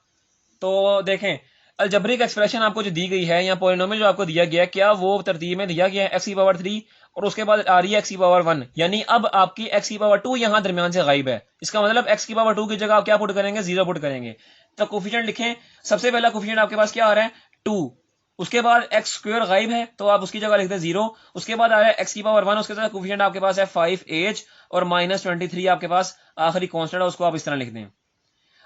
तो देखें अलजेब्रिक एक्सप्रेशन आपको जो दी गई है या पॉलिनोमियल जो आपको दिया गया है, क्या वो तरतीब में दिया गया है? x की पावर 3 और उसके बाद आ रही है एक्स की पावर 1, यानी अब आपकी एक्स की पावर 2 यहां दरमियान से गायब है। इसका मतलब एक्स की पावर 2 की जगह आप क्या पुट करेंगे, 0 पुट करेंगे। तो कोफिशिएंट लिखें, सबसे पहला कोफिशिएंट आपके पास क्या आ रहा है, 2। उसके बाद एक्स स्क्वायर गायब है तो आप उसकी जगह लिखते हैं 0। उसके बाद आ रहा है एक्स की पावर 1, उसके साथ कोफिशिएंट आपके पास है 5h और -23 आपके पास आखिरी कांस्टेंट है, उसको आप इस तरह लिख दें।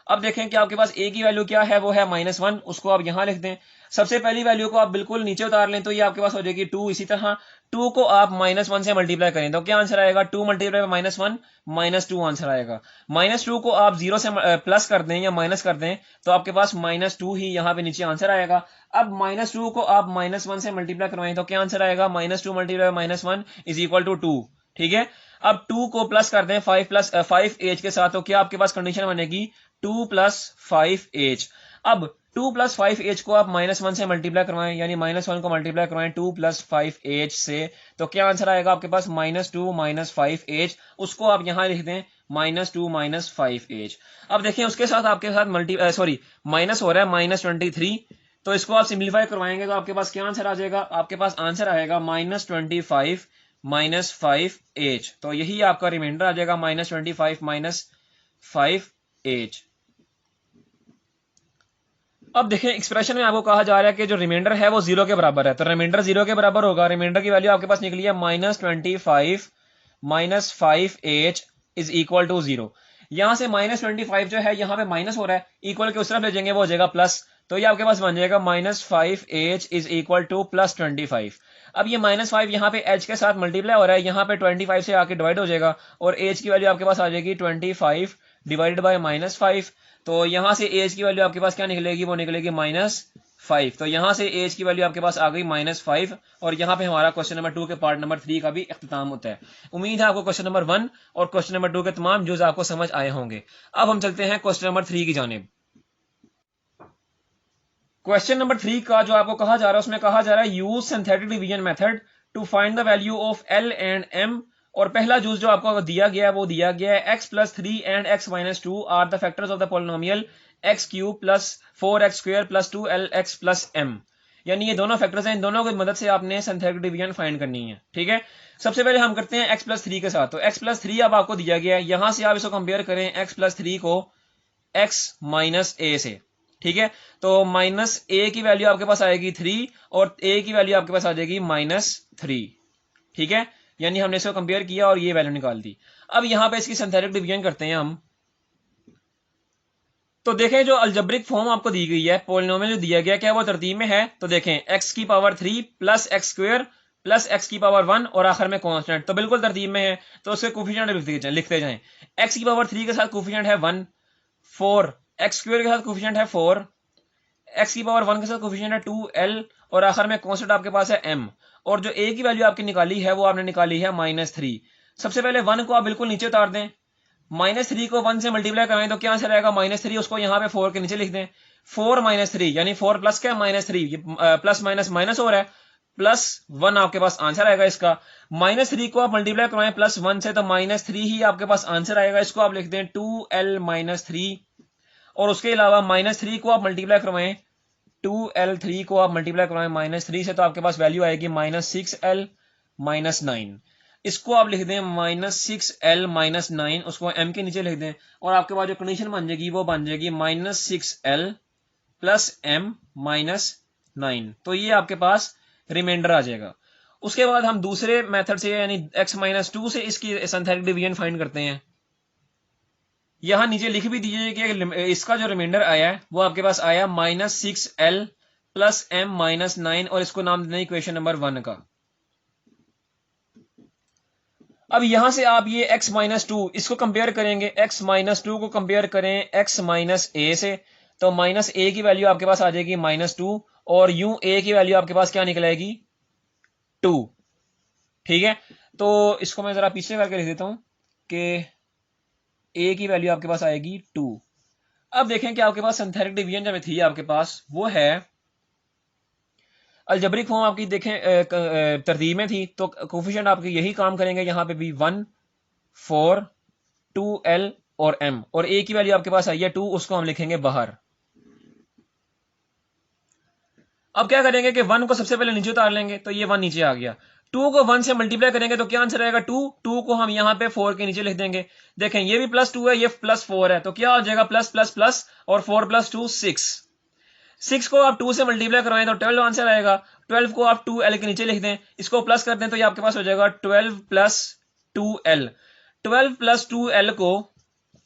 अब देखें कि आपके पास ए की वैल्यू क्या है, वो है -1, उसको आप यहां लिख दें। सबसे पहली वैल्यू को आप बिल्कुल नीचे उतार लें तो ये आपके पास हो जाएगी 2। इसी तरह 2 को आप -1 से मल्टीप्लाई करें तो क्या आंसर आएगा, 2 मल्टीप्लाई बाय -1 -2 आंसर आएगा। -2 को आप 0 से प्लस कर दें या माइनस कर दें तो आपके पास -2 ही यहाँ पे नीचे आंसर आएगा। अब -2 को आप -1 से मल्टीप्लाई करवाएं तो क्या आंसर आएगा, -2 multiply by -1 is equal to 2। ठीक है, अब 2 को प्लस कर दें 5 के साथ तो क्या आपके पास कंडीशन बनेगी 2 + 5h। अब 2 + 5h को आप -1 से मल्टीप्लाई करवाएं, यानी -1 को मल्टीप्लाई करवाएं 2 + 5h से तो क्या आंसर आएगा आपके पास -2 - 5h। उसको आप यहां लिख दें -2 - 5h। अब देखिए उसके साथ आपके साथ माइनस हो रहा है -23, तो इसको आप सिंप्लीफाई करवाएंगे तो आपके पास क्या आंसर आ जाएगा, आपके पास आंसर आएगा -25 - 5h। तो यही आपका रिमाइंडर आ जाएगा -25 - 5h। अब देखें एक्सप्रेशन में आपको कहा जा रहा है कि जो रिमाइंडर है वो 0 के बराबर है, तो रिमाइंडर 0 के बराबर होगा। रिमाइंडर की वैल्यू आपके पास निकली है -25 - 5h इज इक्वल टू 0। यहां से -25 जो है यहाँ पे माइनस हो रहा है, इक्वल के उस तरफ ले जाएंगे वो हो जाएगा प्लस, तो ये आपके पास बन जाएगा -5h इज इक्वल टू +25। अब ये -5 यहाँ पे h के साथ मल्टीप्लाई हो रहा है, यहाँ पे 25 से आके डिवाइड हो जाएगा और h की वैल्यू आपके पास आ जाएगी 25 डिवाइडेड बाय -5। तो यहां से एज की वैल्यू आपके पास क्या निकलेगी, वो निकलेगी -5। तो यहां से एज की वैल्यू आपके पास आ गई -5 और यहां पे हमारा क्वेश्चन नंबर 2 के पार्ट नंबर 3 का भी इख्तिताम होता है। उम्मीद है आपको क्वेश्चन नंबर 1 और क्वेश्चन नंबर 2 के तमाम जुज आपको समझ आए होंगे। अब हम चलते हैं क्वेश्चन नंबर 3 की जानिब। क्वेश्चन नंबर 3 का जो आपको कहा जा रहा है उसमें कहा जा रहा है use synthetic division method to find the value of L and M। और पहला जूस जो आपको दिया गया है वो दिया गया है x + 3 and x - 2 are the factors of the polynomial x³ + 4x² + 2lx + m। यानी ये दोनों फैक्टर्स हैं, इन दोनों की मदद से आपने सिंथेटिक डिवीजन फाइंड करनी है। ठीक है, सबसे पहले हम करते हैं x + 3 के साथ। तो x + 3 अब आपको दिया गया है, यहां से आप इसको कंपेयर करें x + 3 को x - a से। ठीक है, तो -a की वैल्यू आपके पास आएगी 3 और a की वैल्यू आपके पास आ जाएगी -3। ठीक है, यानी हमने इसको कंपेयर किया और ये वैल्यू निकाल दी। अब यहां पे इसकी सिंथेटिक डिवीजन करते हैं हम। तो देखें जो अलजेब्रिक फॉर्म आपको दी गई है, पॉलिनोमियल जो दिया गया क्या वो तरतीब में है, तो देखें x की पावर 3 + x² + x की पावर 1 और आखिर में कांस्टेंट, तो बिल्कुल तरतीब में है। तो उसके कोफिशिएंट लिखते जाएं। x की पावर 3 के साथ कोफिशिएंट है 1, 4, x² के साथ कोफिशिएंट है 4, x की पावर 1 के साथ कोफिशिएंट है 2l और आखिर में कांस्टेंट आपके पास है m। और जो a की वैल्यू आपकी निकाली है वो आपने निकाली है -3। सबसे पहले 1 को आप बिल्कुल नीचे उतार दें, -3 को 1 से मल्टीप्लाई करें तो क्या आंसर आएगा -3, उसको यहाँ पे 4 के नीचे लिख दें। 4 - 3 यानी 4 प्लस क्या -3, प्लस माइनस माइनस हो रहा है, +1 आपके पास आंसर आएगा इसका। -3 को आप मल्टीप्लाई करवाएं +1 से तो -3 ही आपके पास आंसर आएगा, इसको आप लिख दें 2l - 3। और उसके अलावा -3 को आप मल्टीप्लाई करवाएं 2l3 को आप मल्टीप्लाई करवाएं -3 से तो आपके पास वैल्यू आएगी -6l - 9। इसको आप लिख दें -6l - 9, उसको m के नीचे लिख दें और आपके पास जो कंडीशन बन जाएगी वो बन जाएगी -6l + m - 9। तो ये आपके पास रिमाइंडर आ जाएगा। उसके बाद हम दूसरे मेथड से यानी x - 2 से इसकी सिंथेटिक डिवीजन फाइंड करते हैं। यहां नीचे लिख भी दीजिए कि इसका जो रिमाइंडर आया है वो आपके पास आया -6l + m - 9 और इसको नाम देना इक्वेशन नंबर 1 का। अब यहां से आप ये x - 2 इसको कंपेयर करेंगे, x - 2 को कंपेयर करें x - a से, तो -a की वैल्यू आपके पास आ जाएगी -2 और यूं a की वैल्यू आपके पास क्या निकलेगी 2। ठीक है, तो इसको मैं जरा पीछे करके लिख देता हूं कि a की वैल्यू आपके पास आएगी 2। अब देखें कि आपके पास सिंथेटिक डिवीजन जब थी आपके पास वो है अलजेब्रिक फॉर्म आपकी देखें तरतीब में थी, तो कोफिशिएंट आपके यही काम करेंगे, यहां पे भी 1, 4, 2l और m और a की वैल्यू आपके पास आई है 2, उसको हम लिखेंगे बाहर। अब क्या करेंगे कि 1 को सबसे पहले नीचे उतार लेंगे तो ये 1 नीचे आ गया। 2 को 1 से मल्टीप्लाई करेंगे तो क्या आंसर आएगा 2। 2 को हम यहाँ पे 4 के नीचे लिख देंगे। देखें ये भी +2 है, ये +4 है, तो क्या हो जाएगा प्लस प्लस प्लस और 4 + 2 6। 6 को आप 2 से मल्टीप्लाई करवाएं तो 12 आंसर आएगा। 12 को आप 2l के नीचे लिख दें, इसको प्लस कर दें तो ये आपके पास हो जाएगा 12 + 2l। 12 + 2l को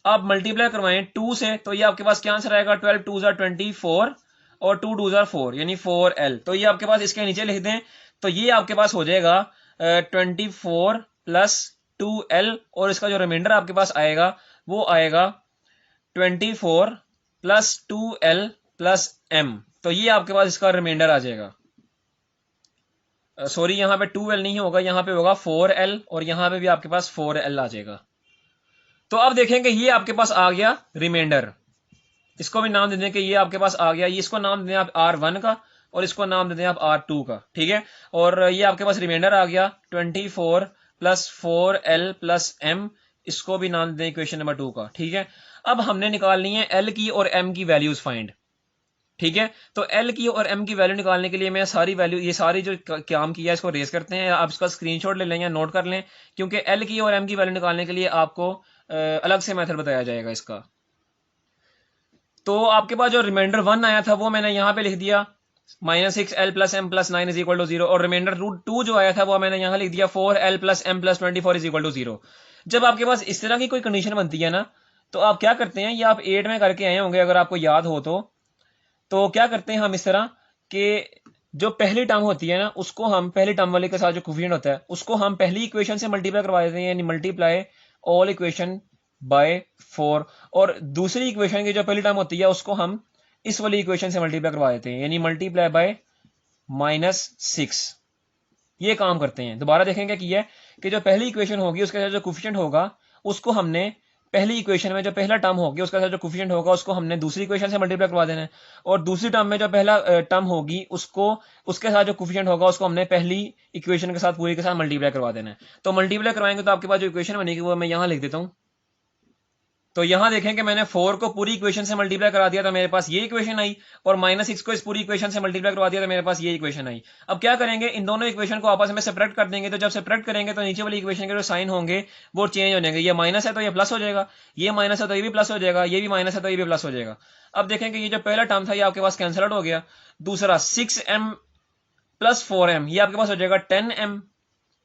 आप मल्टीप्लाई करवाएं 2 से तो ये आपके पास क्या आंसर आएगा 12 2 = 24 और 2 2 = 4 यानी 4l। तो ये आपके पास इसके नीचे लिख दें तो ये आपके पास हो जाएगा 24 + 2l और इसका जो रिमाइंडर आपके पास आएगा वो आएगा 24 + 2l + m। तो ये आपके पास इसका रिमाइंडर आ जाएगा। सॉरी यहाँ पे 2l नहीं होगा, यहाँ पे होगा 4l और यहाँ पे भी आपके पास 4l आ जाएगा। तो अब देखेंगे ये आपके पास आ गया रिमाइंडर, इसको भी नाम दे दें कि ये आपके पास आ गया, ये इसको नाम दे दें आप R1 का और इसको नाम दे दें आप R2 का, ठीक है। और ये आपके पास रिमाइंडर आ गया 24 + 4l + m, इसको भी नाम दे दें इक्वेशन नंबर 2 का, ठीक है। अब हमने निकालनी है l की और m की वैल्यूज फाइंड, ठीक है। तो l की और m की वैल्यू निकालने के लिए मैं सारी वैल्यू, ये सारी जो काम किया है इसको रेज करते हैं, आप इसका स्क्रीनशॉट ले लें या नोट कर लें, क्योंकि l की और m की वैल्यू निकालने के लिए आपको अलग से मेथड बताया जाएगा इसका। तो आपके पास जो रिमाइंडर 1 आया था वो मैंने यहाँ पे लिख दिया -6l + m + 9 = 0 और रिमाइंडर √2 जो आया था वो मैंने यहाँ लिख दिया 4l + m + 24 = 0। जब आपके पास इस तरह की कोई कंडीशन बनती है ना तो आप क्या करते हैं, ये आप 8 में करके आए होंगे अगर आपको याद हो तो क्या करते हैं हम इस तरह कि जो पहली टर्म होती है ना उसको हम पहली टर्म वाले के साथ जो कोफिशिएंट होता है उसको हम पहली इक्वेशन से मल्टीप्लाई करवा देते हैं, यानी मल्टीप्लाई ऑल इक्वेशन बाय 4, और दूसरी इक्वेशन की जो पहली टर्म होती है उसको हम इस वाली इक्वेशन से मल्टीप्लाई करवा देते हैं, यानी मल्टीप्लाई बाय -6। ये काम करते हैं। दोबारा देखेंगे कि यह कि जो पहली इक्वेशन होगी उसके साथ जो कोफिशिएंट होगा उसको हमने पहली इक्वेशन में जो पहला टर्म होगी उसके साथ जो कोफिशिएंट होगा उसको हमने दूसरी इक्वेशन से मल्टीप्लाई करवा देना है, और दूसरी टर्म में जो पहला टर्म होगी उसको उसके साथ जो कोफिशिएंट होगा उसको हमने पहली इक्वेशन के साथ पूरी के साथ मल्टीप्लाई करवा देना है। तो मल्टीप्लाई करवाएंगे तो आपके पास जो इक्वेशन बनेगी वो मैं यहाँ लिख देता हूँ। तो यहां देखें कि मैंने 4 को पूरी इक्वेशन से मल्टीप्लाई करा दिया तो मेरे पास ये इक्वेशन आई, और -6 को इस पूरी इक्वेशन से मल्टीप्लाई करवा दिया तो मेरे पास ये इक्वेशन आई। अब क्या करेंगे, इन दोनों इक्वेशन को आपस में सेपरेट कर देंगे। तो जब सेपरेट करेंगे तो नीचे वाली इक्वेशन के जो साइन होंगे वो चेंज हो जाएंगे, ये माइनस है तो ये प्लस हो जाएगा, ये माइनस है तो ये भी प्लस हो जाएगा, ये भी माइनस है तो ये भी प्लस हो जाएगा। अब देखेंगे ये जो पहला टर्म था ये आपके पास कैंसल आउट हो गया। दूसरा 6m + 4m ये आपके पास हो जाएगा 10m,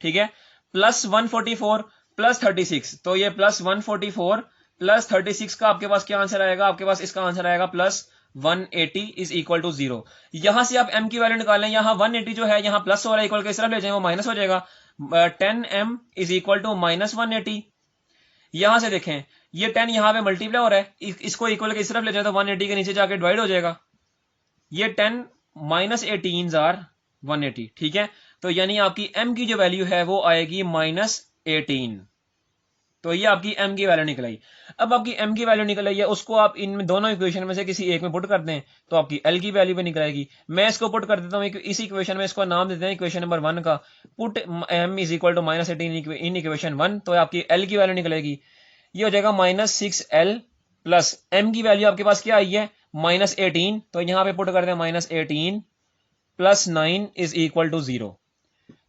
ठीक है, +144 + 36, तो ये +144 + 36 का आपके पास क्या आंसर आएगा, आपके पास इसका आंसर आएगा +180 = 0। यहां से आप m की वैल्यू निकालें, यहां 180 जो है यहाँ प्लस हो रहा है, इक्वल के इस तरफ ले जाएं वो माइनस हो जाएगा, 10m = -180। यहां से देखें ये 10 यहाँ पे मल्टीप्लाई हो रहा है, इसको इक्वल के इस तरफ ले जाए तो 180 के नीचे जाके डिवाइड हो जाएगा, ये 10 -18 = 180, ठीक है। तो यानी आपकी m की जो वैल्यू है वो आएगी -18। तो ये आपकी m की वैल्यू निकल आई। अब आपकी m की वैल्यू निकल आई है, उसको आप इन दोनों इक्वेशन में से किसी एक में पुट कर दें तो आपकी l की वैल्यू भी निकल आएगी। मैं इसको पुट कर देता हूँ इस इक्वेशन में, इसको नाम देते हैं इक्वेशन नंबर 1 का, पुट m = -18 इन इक्वेशन 1, तो आपकी l की वैल्यू निकलेगी, ये हो जाएगा -6l प्लस m की वैल्यू आपके पास क्या आई है -18, तो यहाँ पे पुट कर दें -18 + 9 = 0।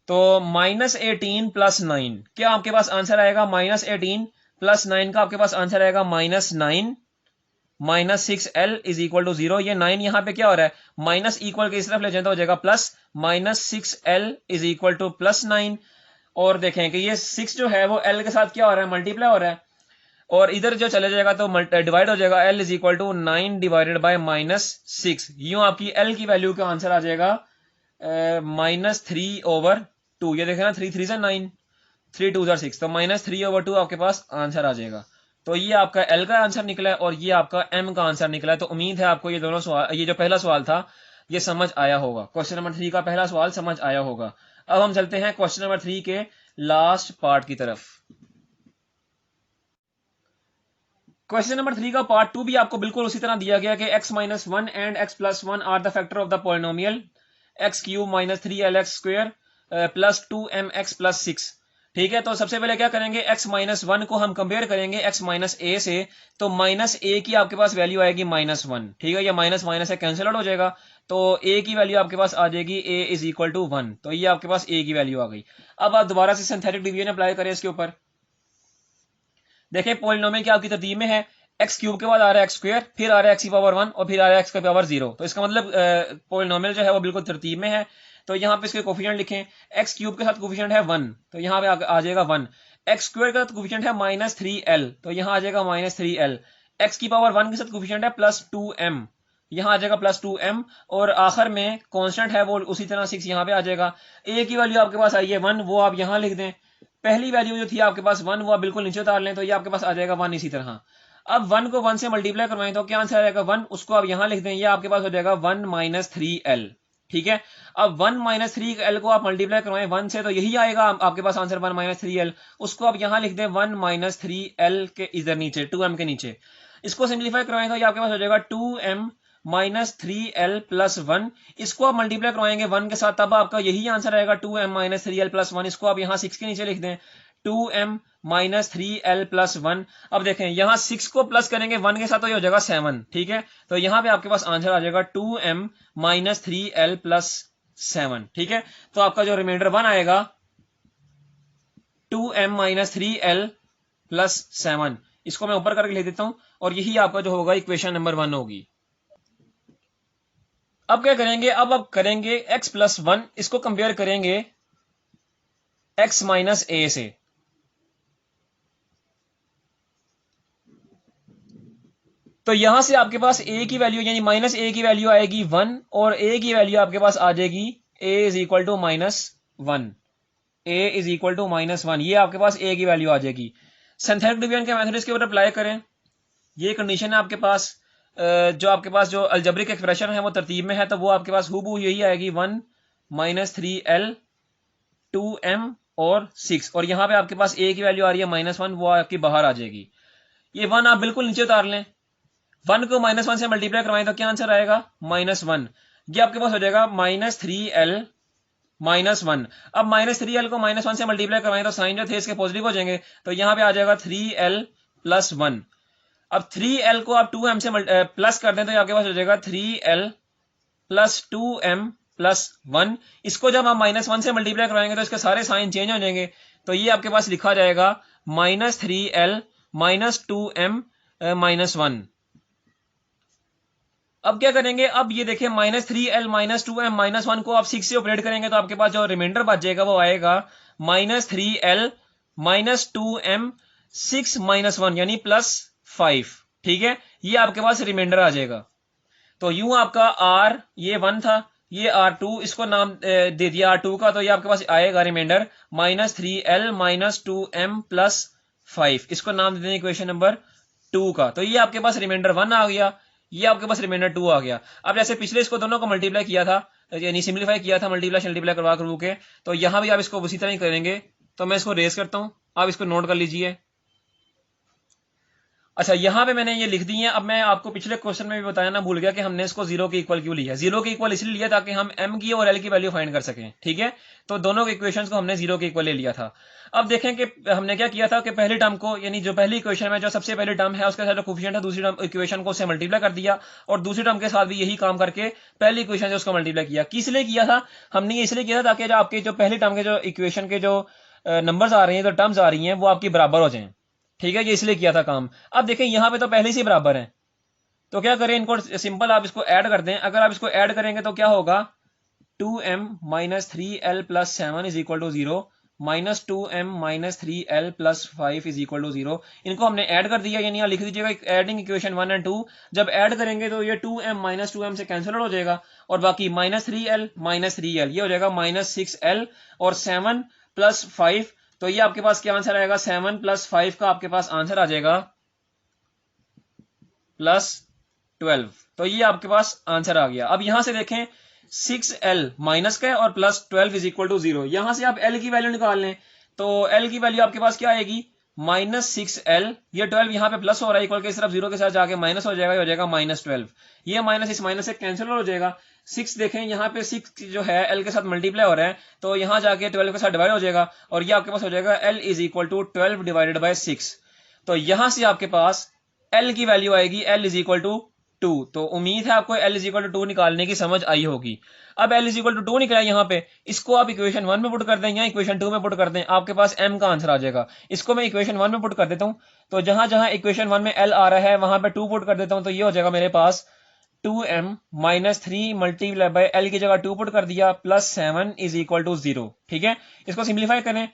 तो -18 + 9 क्या आपके पास आंसर आएगा, -18 + 9 का आपके पास आंसर आएगा -9 -6l = 0। ये 9 यहाँ पे क्या हो रहा है, माइनस इक्वल के इस तरफ ले जाए तो हो जाएगा प्लस, -6l = +9, और देखें कि ये 6 जो है वो l के साथ क्या हो रहा है, मल्टीप्लाई हो रहा है, और इधर जो चले जाएगा तो डिवाइड हो जाएगा, l = 9 / -6। यूं आपकी l की वैल्यू का आंसर आ जाएगा -3/2। ये देखें ना, 3 3 = 9, 3 2 = 6, तो -3/2 आपके पास आंसर आ जाएगा। तो ये आपका l का आंसर निकला है और ये आपका m का आंसर निकला है। तो उम्मीद है आपको ये दोनों सवाल, ये जो पहला सवाल था ये समझ आया होगा, क्वेश्चन नंबर 3 का पहला सवाल समझ आया होगा। अब हम चलते हैं क्वेश्चन नंबर 3 के लास्ट पार्ट की तरफ। क्वेश्चन नंबर 3 का पार्ट 2 भी आपको बिल्कुल उसी तरह दिया गया कि x - 1 and x + 1 are the factor of the polynomial x³ - 3lx² + 2mx + 6, ठीक है। तो सबसे पहले क्या करेंगे, x - 1 को हम कंपेयर करेंगे x - a से, तो -a की आपके पास वैल्यू आएगी -1, ठीक है, ये माइनस माइनस है कैंसिल आउट हो जाएगा, तो ए की वैल्यू आपके पास आ जाएगी ए इज इक्वल टू 1, तो ये आपके पास ए की वैल्यू आ गई। अब आप दोबारा से सिंथेटिक डिवीजन अप्लाई करें इसके ऊपर। देखें पॉलिनोमियल की आपकी तरतीब में है, एक्स क्यूब के बाद आ रहा है एक्स स्क्वायर, फिर आ रहा है एक्स की पावर 1 और फिर आ रहा है एक्स की पावर 0। तो इसका मतलब पॉलिनोमियल जो है वो बिल्कुल तरतीब में है। तो यहाँ पे इसके कोफिशिएंट लिखें, एक्स क्यूब के साथ कोफिशिएंट है 1, तो यहाँ पे आ जाएगा 1। एक्स स्क्वायर के साथ कोफिशिएंट है -3l, तो यहाँ आ जाएगा -3l। एक्स की पावर 1 के साथ कोफिशिएंट है +2m, यहाँ आ जाएगा +2m। और आखिर में कांस्टेंट है वो उसी तरह 6 यहाँ पे आ जाएगा। ए की वैल्यू आपके पास आई है 1, वो आप यहाँ लिख दें। पहली वैल्यू जो थी आपके पास 1, वो आप बिल्कुल नीचे उतार लें, तो ये आपके पास आ जाएगा 1 इसी तरह। अब 1 को 1 से मल्टीप्लाई करवाएं तो क्या आंसर आएगा 1, उसको आप यहाँ लिख दें, ये आपके पास हो जाएगा 1 - 3l। ठीक है, अब 1 - 3l को आप मल्टीप्लाई करवाएं 1 से, तो यही आएगा आपके पास आंसर 1 - 3l। उसको आप यहाँ लिख दें 1 - 3l के इधर नीचे 2m के नीचे। इसको सिंप्लीफाई करवाएं तो ये आपके पास हो जाएगा 2m - 3l + 1। इसको आप मल्टीप्लाई करवाएंगे 1 के साथ, तब आपका यही आंसर आएगा 2m - 3l + 1। इसको आप यहाँ 6 के नीचे लिख दें, 2m - 3l + 1। अब देखें यहाँ 6 को प्लस करेंगे 1 के साथ तो ये हो जाएगा 7। ठीक है, तो यहाँ पे आपके पास आंसर आ जाएगा 2m - 3l + 7। ठीक है, तो आपका जो रिमाइंडर 1 आएगा 2m - 3l + 7। इसको मैं ऊपर करके लिख देता हूं और यही आपका जो होगा इक्वेशन नंबर 1 होगी। अब क्या करेंगे, अब करेंगे x + 1, इसको कंपेयर करेंगे x - a से। तो यहां से आपके पास a की वैल्यू यानी -a की वैल्यू आएगी 1 और a की वैल्यू आपके पास आ जाएगी a is equal to -1। a is equal to -1, ये आपके पास a की वैल्यू आ जाएगी। सिंथेटिक डिवीजन के मेथड इसके ऊपर अप्लाई करें, ये कंडीशन है आपके पास। जो आपके पास जो अलजेब्रिक एक्सप्रेशन है वो तरतीब में है, तो वो आपके पास हूबहू यही आएगी 1 - 3l 2m और 6। और यहाँ पे आपके पास a की वैल्यू आ रही है -1, वो आपकी बाहर आ जाएगी। ये 1 आप बिल्कुल नीचे उतार लें, 1 को -1 से मल्टीप्लाई करवाएं तो क्या आंसर आएगा -1। ये आपके पास हो जाएगा -3l -1। अब -3l को -1 से मल्टीप्लाई करवाएं तो साइन जो थे इसके पॉजिटिव हो जाएंगे, तो यहाँ पे आ जाएगा 3l + 1। अब 3l को आप 2m से प्लस कर दें तो आपके पास हो जाएगा 3l + 2m + 1। इसको जब आप -1 से मल्टीप्लाई करवाएंगे तो इसके सारे साइन चेंज हो जाएंगे, तो ये आपके पास लिखा जाएगा -3l - 2m - 1। अब क्या करेंगे, अब ये देखिए -3l - 2m - 1 को आप 6 से ऑपरेट करेंगे तो आपके पास जो रिमाइंडर बच जाएगा वो आएगा -3l - 2m 6 - 1 यानी +5। ठीक है, ये आपके पास रिमाइंडर आ जाएगा। तो यूं आपका r ये 1 था, ये r2, इसको नाम दे दिया r2 का, तो ये आपके पास आएगा रिमाइंडर -3l - 2m + 5। इसको नाम दे दें इक्वेशन नंबर 2 का, तो ये आपके पास रिमाइंडर 1 आ गया, ये आपके पास रिमाइंडर 2 आ गया। अब जैसे पिछले इसको दोनों को मल्टीप्लाई किया था यानी सिंप्लीफाई किया था मल्टीप्लाई करवा के, तो यहां भी आप इसको उसी तरह ही करेंगे। तो मैं इसको रेस करता हूं, आप इसको नोट कर लीजिए। अच्छा, यहां पे मैंने ये लिख दी है। अब मैं आपको पिछले क्वेश्चन में भी बताना भूल गया कि हमने इसको 0 के इक्वल क्यों लिया। 0 के इक्वल इसलिए लिया ताकि हम m की और l की वैल्यू फाइंड कर सकें। ठीक है, तो दोनों के इक्वेशंस को हमने 0 के इक्वल ले लिया था। अब देखें कि हमने क्या किया था कि पहली टर्म को यानी जो पहली इक्वेशन में जो सबसे पहली टर्म है उसके साथ जो कोफिशिएंट है दूसरी टर्म इक्वेशन को उससे मल्टीप्लाई कर दिया और दूसरी टर्म के साथ भी यही काम करके पहली इक्वेशन से उसको मल्टीप्लाई किया। किस लिए किया था, हमने ये इसलिए किया था ताकि जो आपके जो पहली टर्म के जो इक्वेशन के जो नंबर्स आ रहे हैं, जो टर्म्स आ रही हैं, वो आपकी बराबर हो जाएं। ठीक है, ये इसलिए किया था काम। अब देखें यहाँ पे तो पहले से बराबर है, तो क्या करें, इनको सिंपल आप इसको ऐड कर दें। अगर आप इसको ऐड करेंगे तो क्या होगा, 2m - 3l + 7 is equal to 0 -2m - 3l + 5 is equal to 0। इनको हमने ऐड कर दिया, यानी यहाँ लिख दीजिएगा एडिंग इक्वेशन 1 और 2। जब ऐड करेंगे तो ये 2m - 2m से कैंसिल हो जाएगा और बाकी -3l - 3l ये हो जाएगा -6l और 7 + 5। तो ये आपके पास क्या आंसर आएगा, 7 + 5 का आपके पास आंसर आ जाएगा +12। तो ये आपके पास आंसर आ गया। अब यहां से देखें 6l माइनस का है और +12 इज इक्वल टू 0। यहां से आप l की वैल्यू निकाल लें, तो l की वैल्यू आपके पास क्या आएगी, -6l। ये 12 यहाँ पे प्लस हो रहा है, इक्वल के सिर्फ 0 के साथ जाके माइनस हो जाएगा, ये हो जाएगा -12। ये माइनस इस माइनस से कैंसिल हो जाएगा। 6 देखें यहाँ पे 6 जो है l के साथ मल्टीप्लाई हो रहा है, तो यहाँ जाके 12 के साथ डिवाइड हो जाएगा और ये आपके पास हो जाएगा l इज इक्वल टू 12 / 6। तो यहां से आपके पास l की वैल्यू आएगी l इज इक्वल टू 2। तो उम्मीद है आपको L इज इक्वल टू 2 निकालने की समझ आई होगी। अब L इज इक्वल टू 2 निकला यहाँ पे, इसको आप इक्वेशन 1 में पुट कर दें या इक्वेशन 2 में पुट कर दें, आपके पास M का आंसर आ जाएगा। इसको मैं इक्वेशन 1 में पुट कर देता हूँ, तो जहां जहां इक्वेशन 1 में L आ रहा है वहां पे 2 पुट कर देता हूँ, तो ये हो जाएगा मेरे पास 2m minus 3 multiply by L की जगह 2 पुट कर दिया प्लस 7 इज इक्वल टू 0। ठीक है, इसको सिंप्लीफाई करें,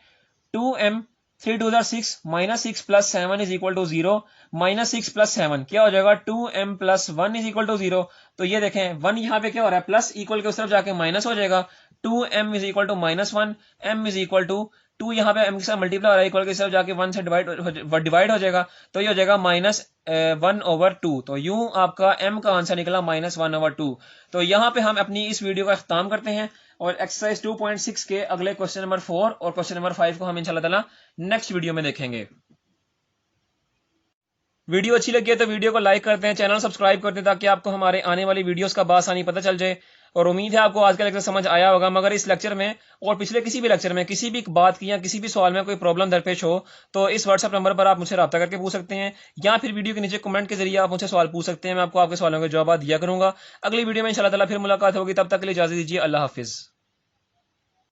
2m 3 2 6 minus 6 plus 7 is equal to 0, minus 6 plus 7 क्या हो जाएगा 2m plus 1 is equal to 0। तो ये देखें 1 यहाँ पे क्या हो रहा है, प्लस इक्वल के उस तरफ जाके माइनस हो जाएगा, 2m is equal to minus 1, m is equal to 2 यहाँ पे m के साथ मल्टीप्लाई हो रहा है, इक्वल के साथ जाके 1 से डिवाइड हो जाएगा, तो ये हो जाएगा माइनस 1/2। तो यूं आपका m का आंसर निकला माइनस 1/2। तो यहाँ पे हम अपनी इस वीडियो का अख्ताम करते हैं और एक्सरसाइज 2.6 के अगले क्वेश्चन नंबर 4 और क्वेश्चन नंबर 5 को हम इंशाल्लाह ताला नेक्स्ट वीडियो में देखेंगे। वीडियो अच्छी लगी है तो वीडियो को लाइक करते हैं, चैनल सब्सक्राइब करते हैं ताकि आपको हमारे आने वाली वीडियोस का बासानी पता चल जाए। और उम्मीद है आपको आज का लेक्चर समझ आया होगा। मगर इस लेक्चर में और पिछले किसी भी लेक्चर में किसी भी बात की या किसी भी सवाल में कोई प्रॉब्लम दरपेश हो तो इस व्हाट्सएप नंबर पर आप मुझसे रब्ता करके पूछ सकते हैं, या फिर वीडियो के नीचे कमेंट के जरिए आप मुझसे सवाल पूछ सकते हैं। मैं आपको आपके सवालों के जवाब दिया करूंगा। अगली वीडियो में इंशाल्लाह ताला फिर मुलाकात होगी, तब तक के लिए इजाजत दीजिए। अल्लाह हाफिज।